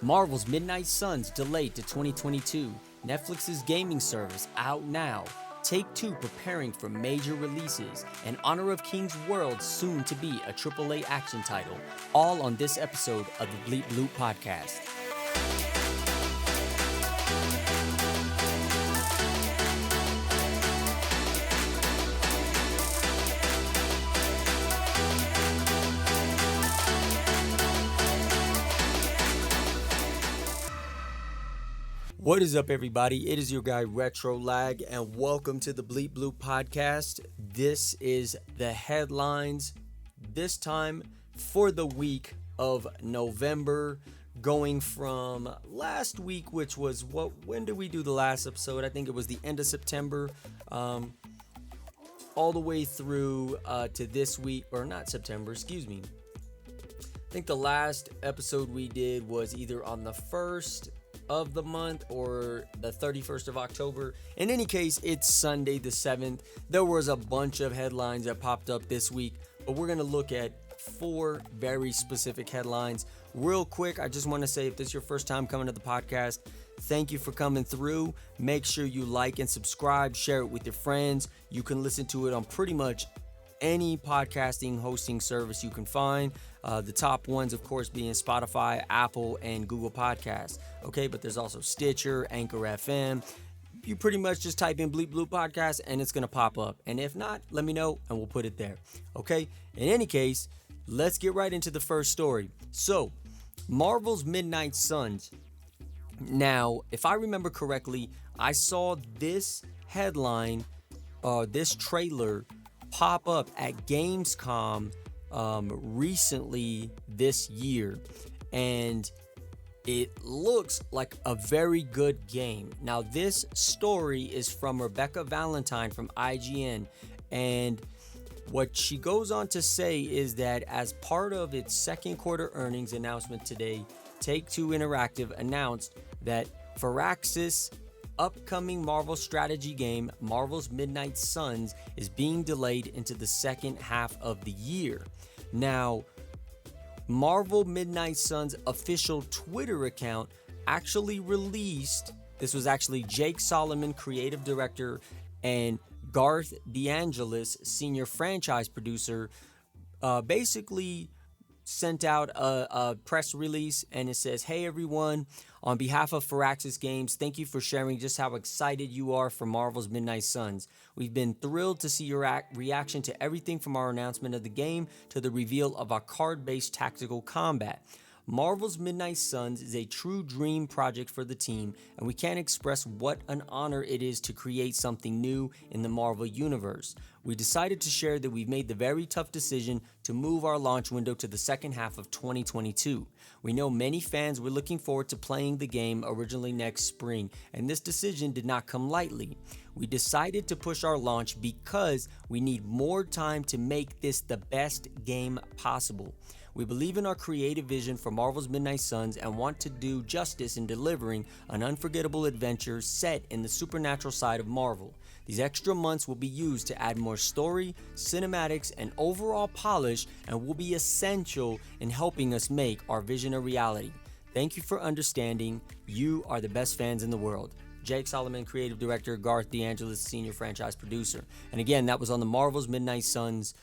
Marvel's Midnight Suns delayed to 2022. Netflix's gaming service out now. Take-Two preparing for major releases. And Honor of Kings World soon to be a AAA action title. All on this episode of the Bleep Bloop podcast. What is up, everybody? It is your guy Retro Lag, and welcome to the Bleep Bloop podcast. This is the headlines, this time for the week of November, going from last week, which was when did we do the last episode? I think it was the end of September, all the way through to this week, or not September, excuse me. I think the last episode we did was either on the 1st of the month or the 31st of October. In any case, it's Sunday the 7th. There was a bunch of headlines that popped up this week, but we're going to look at 4 very specific headlines. Real quick, I just want to say, if this is your first time coming to the podcast, thank you for coming through. Make sure you like and subscribe, share it with your friends. You can listen to it on pretty much any podcasting hosting service you can find. The top ones, of course, being Spotify, Apple, and Google Podcasts. Okay, but there's also Stitcher, Anchor FM. You pretty much just type in Bleep Bloop Podcast and it's going to pop up. And if not, let me know and we'll put it there. Okay, in any case, let's get right into the first story. So, Marvel's Midnight Suns. Now, if I remember correctly, I saw this headline, this trailer pop up at Gamescom recently this year, and it looks like a very good game. Now, this story is from Rebecca Valentine from IGN, and what she goes on to say is that as part of its second quarter earnings announcement today, Take-Two Interactive announced that Firaxis' upcoming Marvel strategy game, Marvel's Midnight Suns, is being delayed into the second half of the year. Now, Marvel Midnight Suns official Twitter account actually released, this was actually Jake Solomon, creative director, and Garth DeAngelis, senior franchise producer, basically sent out a press release, and it says, "Hey everyone, on behalf of Firaxis Games, thank you for sharing just how excited you are for Marvel's Midnight Suns. We've been thrilled to see your reaction to everything from our announcement of the game to the reveal of our card-based tactical combat. Marvel's Midnight Suns is a true dream project for the team, and we can't express what an honor it is to create something new in the Marvel Universe. We decided to share that we've made the very tough decision to move our launch window to the second half of 2022. We know many fans were looking forward to playing the game originally next spring, and this decision did not come lightly. We decided to push our launch because we need more time to make this the best game possible. We believe in our creative vision for Marvel's Midnight Suns and want to do justice in delivering an unforgettable adventure set in the supernatural side of Marvel. These extra months will be used to add more story, cinematics, and overall polish, and will be essential in helping us make our vision a reality. Thank you for understanding. You are the best fans in the world. Jake Solomon, creative director, Garth DeAngelis, senior franchise producer." And again, that was on the Marvel's Midnight Suns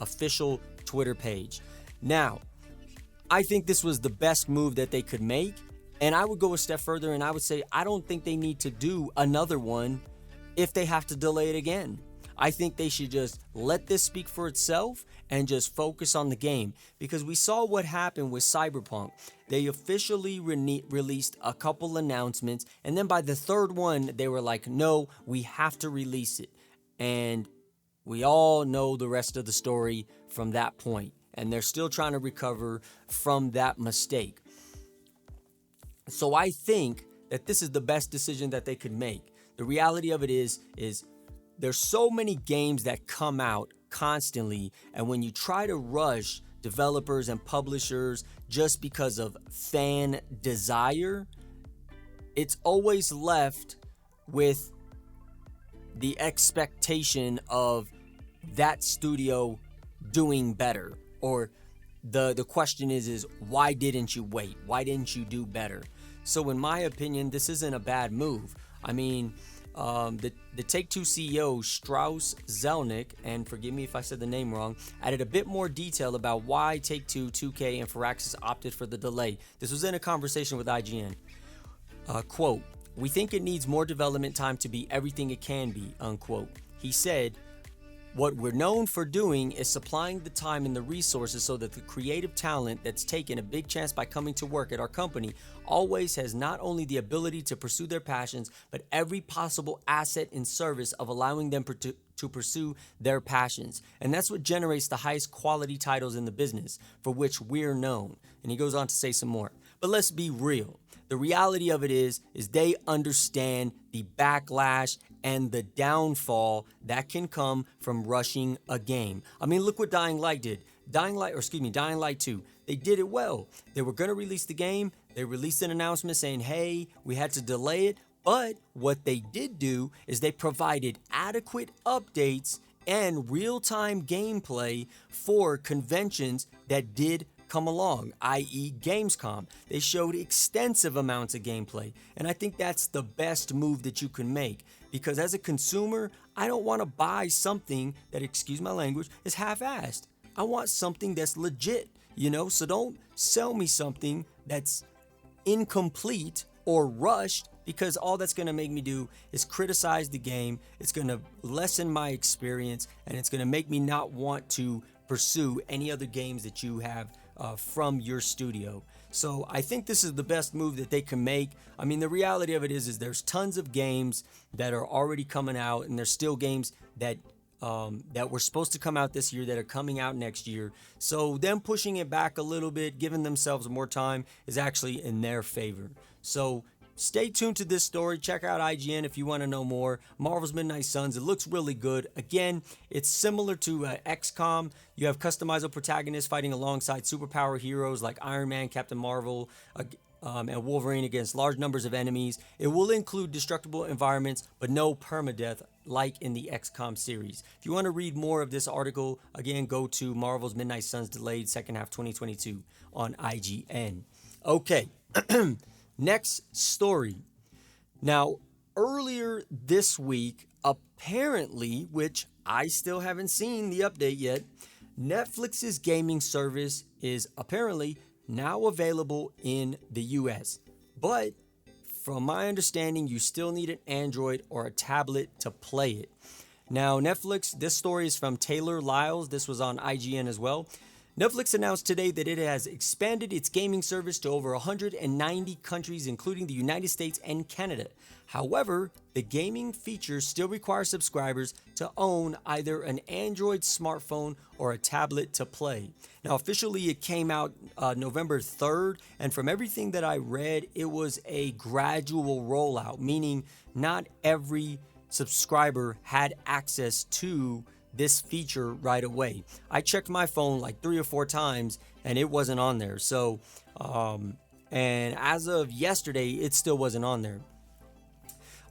official Twitter page. Now, I think this was the best move that they could make, and I would go a step further and I would say I don't think they need to do another one if they have to delay it again. I think they should just let this speak for itself and just focus on the game, because we saw what happened with Cyberpunk. They officially released a couple announcements, and then by the third one they were like, no, we have to release it. And we all know the rest of the story from that point, and they're still trying to recover from that mistake. So I think that this is the best decision that they could make. The reality of it is there's so many games that come out constantly, and when you try to rush developers and publishers just because of fan desire, it's always left with the expectation of that studio doing better, or the question is why didn't you wait? Why didn't you do better? So in my opinion, this isn't a bad move. I mean, the Take-Two CEO Strauss Zelnick, and forgive me if I said the name wrong, added a bit more detail about why Take-Two, 2K, and Firaxis opted for the delay. This was in a conversation with IGN. Quote, "We think it needs more development time to be everything it can be," unquote. He said, "What we're known for doing is supplying the time and the resources so that the creative talent that's taken a big chance by coming to work at our company always has not only the ability to pursue their passions, but every possible asset in service of allowing them to pursue their passions. And that's what generates the highest quality titles in the business, for which we're known." And he goes on to say some more. But let's be real. The reality of it is they understand the backlash and the downfall that can come from rushing a game. I mean, look what Dying Light did. Dying Light 2. They did it well. They were going to release the game. They released an announcement saying, hey, we had to delay it. But what they did do is they provided adequate updates and real-time gameplay for conventions that did come along, i.e. Gamescom. They showed extensive amounts of gameplay, and I think that's the best move that you can make, because as a consumer, I don't want to buy something that, excuse my language, is half-assed. I want something that's legit, so don't sell me something that's incomplete or rushed, because all that's going to make me do is criticize the game. It's going to lessen my experience, and it's going to make me not want to pursue any other games that you have from your studio. So I think this is the best move that they can make. I mean, the reality of it is there's tons of games that are already coming out, and there's still games that were supposed to come out this year that are coming out next year. So them pushing it back a little bit, giving themselves more time, is actually in their favor. So stay tuned to this story. Check out IGN if you want to know more. Marvel's Midnight Suns. It looks really good. Again, it's similar to XCOM. You have customizable protagonists fighting alongside superpower heroes like Iron Man, Captain Marvel, and Wolverine against large numbers of enemies. It will include destructible environments, but no permadeath like in the XCOM series. If you want to read more of this article, again, go to Marvel's Midnight Suns delayed second half 2022 on IGN. Okay. Next story. Now, earlier this week, apparently, which I still haven't seen the update yet, Netflix's gaming service is apparently now available in the US. But from my understanding, you still need an Android or a tablet to play it. Now, Netflix, this story is from Taylor Lyles. This was on IGN as well. Netflix announced today that it has expanded its gaming service to over 190 countries, including the United States and Canada. However, the gaming features still require subscribers to own either an Android smartphone or a tablet to play. Now, officially, it came out November 3rd, and from everything that I read, it was a gradual rollout, meaning not every subscriber had access to this feature right away. I checked my phone like 3 or 4 times and it wasn't on there. So, and as of yesterday, it still wasn't on there.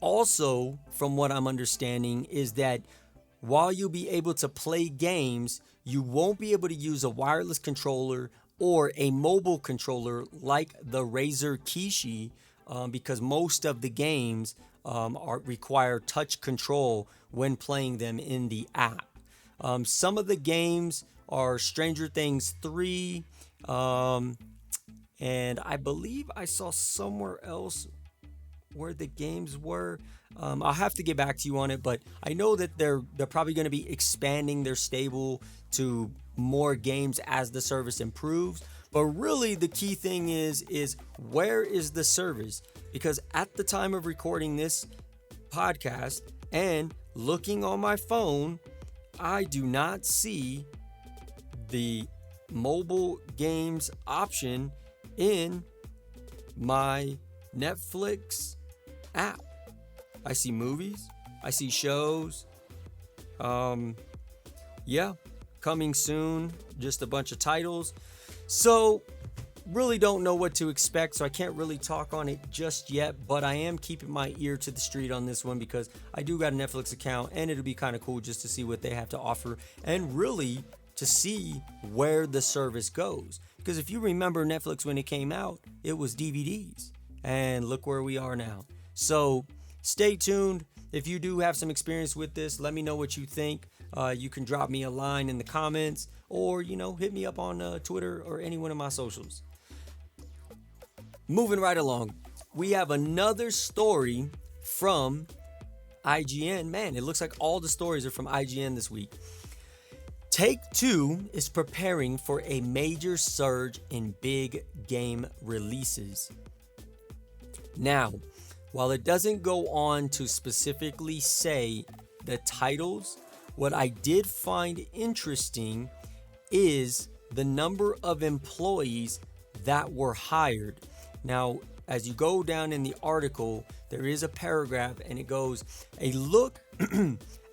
Also, from what I'm understanding, is that while you'll be able to play games, you won't be able to use a wireless controller or a mobile controller like the Razer Kishi, because most of the games require touch control when playing them in the app. Some of the games are Stranger Things 3, and I believe I saw somewhere else where the games were. I'll have to get back to you on it, but I know that they're probably going to be expanding their stable to more games as the service improves. But really the key thing is where is the service? Because at the time of recording this podcast and looking on my phone, I do not see the mobile games option in my Netflix app. I see movies, I see shows, coming soon, just a bunch of titles. So really don't know what to expect, so I can't really talk on it just yet, but I am keeping my ear to the street on this one because I do got a Netflix account and it'll be kind of cool just to see what they have to offer and really to see where the service goes. Because if you remember Netflix when it came out, it was DVDs. And look where we are now. So stay tuned. If you do have some experience with this, let me know what you think. You can drop me a line in the comments, or, hit me up on Twitter or any one of my socials. Moving right along, we have another story from IGN. Man, it looks like all the stories are from IGN this week. Take-Two is preparing for a major surge in big game releases. Now, while it doesn't go on to specifically say the titles, what I did find interesting is the number of employees that were hired. Now, as you go down in the article, there is a paragraph and it goes, a look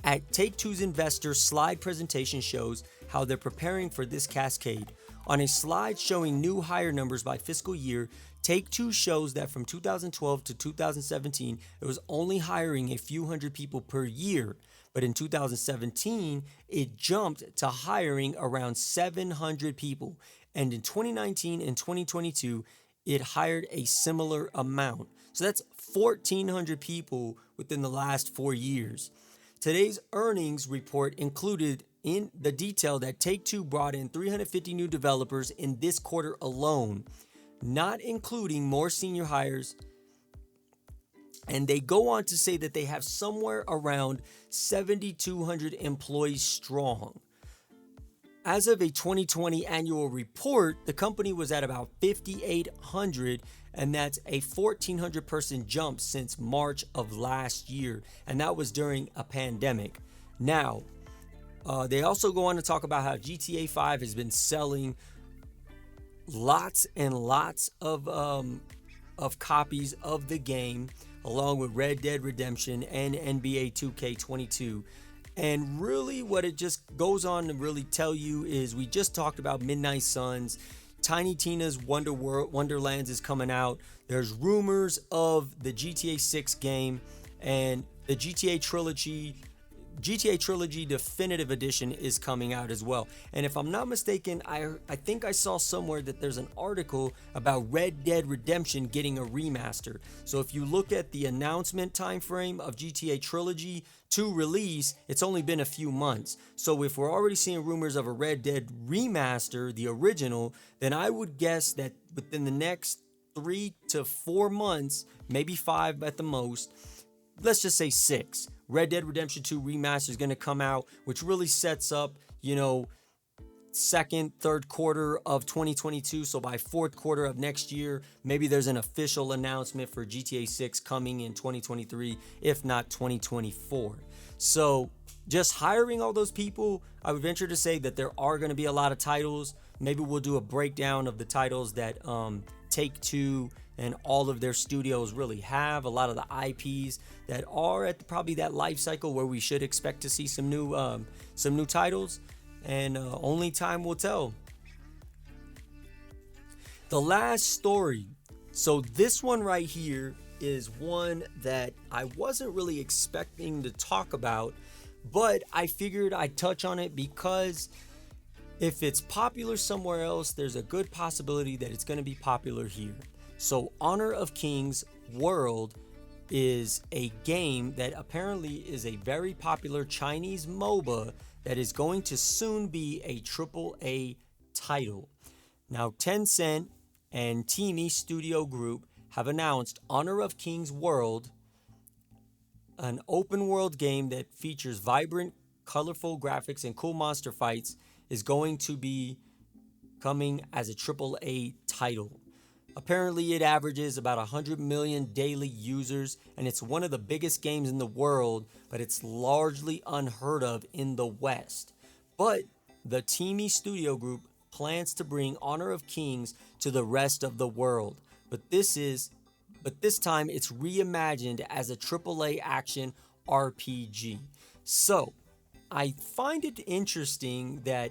at Take-Two's investor slide presentation shows how they're preparing for this cascade. On a slide showing new hire numbers by fiscal year, Take-Two shows that from 2012 to 2017, it was only hiring a few hundred people per year. But in 2017, it jumped to hiring around 700 people. And in 2019 and 2022, it hired a similar amount. So that's 1,400 people within the last 4 years. Today's earnings report included in the detail that Take-Two brought in 350 new developers in this quarter alone, not including more senior hires. And they go on to say that they have somewhere around 7,200 employees strong. As of a 2020 annual report, the company was at about 5,800, and that's a 1,400 person jump since March of last year, and that was during a pandemic. Now, they also go on to talk about how GTA 5 has been selling lots and lots of copies of the game, along with Red Dead Redemption and NBA 2K22. And really what it just goes on to really tell you is, we just talked about Midnight Suns. Tiny Tina's Wonderlands is coming out. There's rumors of the GTA 6 game, and the GTA Trilogy Definitive Edition is coming out as well. And if I'm not mistaken, I think I saw somewhere that there's an article about Red Dead Redemption getting a remaster. So if you look at the announcement time frame of GTA Trilogy to release, it's only been a few months. So if we're already seeing rumors of a Red Dead remaster, the original, then I would guess that within the next 3 to 4 months, maybe 5 at the most, let's just say 6, Red Dead Redemption 2 Remaster is going to come out, which really sets up, second, third quarter of 2022. So by fourth quarter of next year, maybe there's an official announcement for GTA 6 coming in 2023, if not 2024. So just hiring all those people, I would venture to say that there are going to be a lot of titles. Maybe we'll do a breakdown of the titles that Take-Two and all of their studios really have, a lot of the IPs that are at probably that life cycle where we should expect to see some new titles, and only time will tell. The last story. So this one right here is one that I wasn't really expecting to talk about, but I figured I'd touch on it because if it's popular somewhere else, there's a good possibility that it's going to be popular here. So Honor of Kings World is a game that apparently is a very popular Chinese MOBA that is going to soon be a AAA title. Now, Tencent and Teamy Studio Group have announced Honor of Kings World, an open world game that features vibrant, colorful graphics and cool monster fights, is going to be coming as a AAA title. Apparently, it averages about 100 million daily users, and it's one of the biggest games in the world, but it's largely unheard of in the West. But the Teamy Studio Group plans to bring Honor of Kings to the rest of the world. But this time it's reimagined as a AAA action RPG. So, I find it interesting that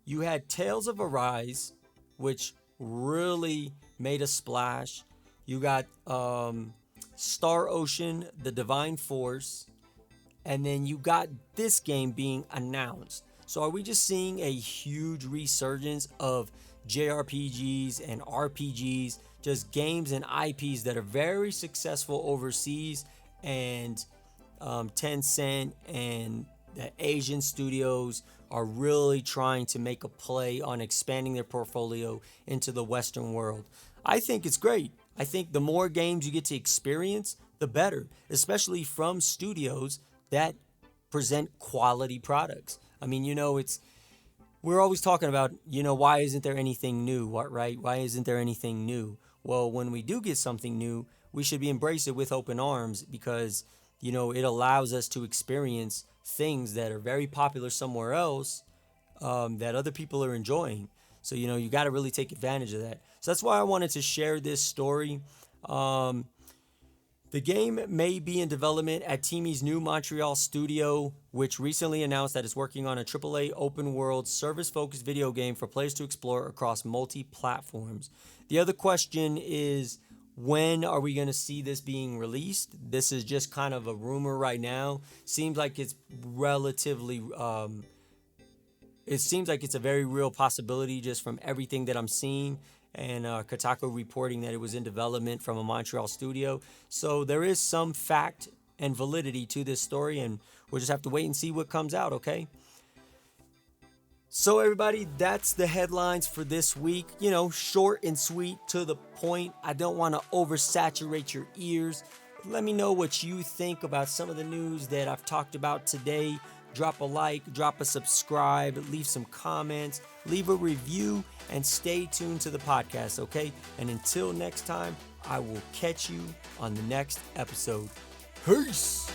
you had Tales of Arise, which really made a splash. You got Star Ocean, The Divine Force, and then you got this game being announced. So are we just seeing a huge resurgence of JRPGs and RPGs, just games and IPs that are very successful overseas, and Tencent and the Asian studios are really trying to make a play on expanding their portfolio into the Western world? I think it's great. I think the more games you get to experience, the better, especially from studios that present quality products. I mean, we're always talking about, why isn't there anything new? Right? Why isn't there anything new? Well, when we do get something new, we should be embrace it with open arms, because, it allows us to experience things that are very popular somewhere else, that other people are enjoying. So, you got to really take advantage of that. So that's why I wanted to share this story. The game may be in development at Timi's new Montreal studio, which recently announced that it's working on a AAA open-world, service-focused video game for players to explore across multi-platforms. The other question is, when are we going to see this being released? This is just kind of a rumor right now. Seems like it's relatively... it seems like it's a very real possibility just from everything that I'm seeing, and Kotaku reporting that it was in development from a Montreal studio. So there is some fact and validity to this story, and we'll just have to wait and see what comes out, okay? So everybody, that's the headlines for this week. Short and sweet, to the point. I don't want to oversaturate your ears. Let me know what you think about some of the news that I've talked about today. Drop a like, drop a subscribe, leave some comments, leave a review, and stay tuned to the podcast, okay? And until next time, I will catch you on the next episode. Peace!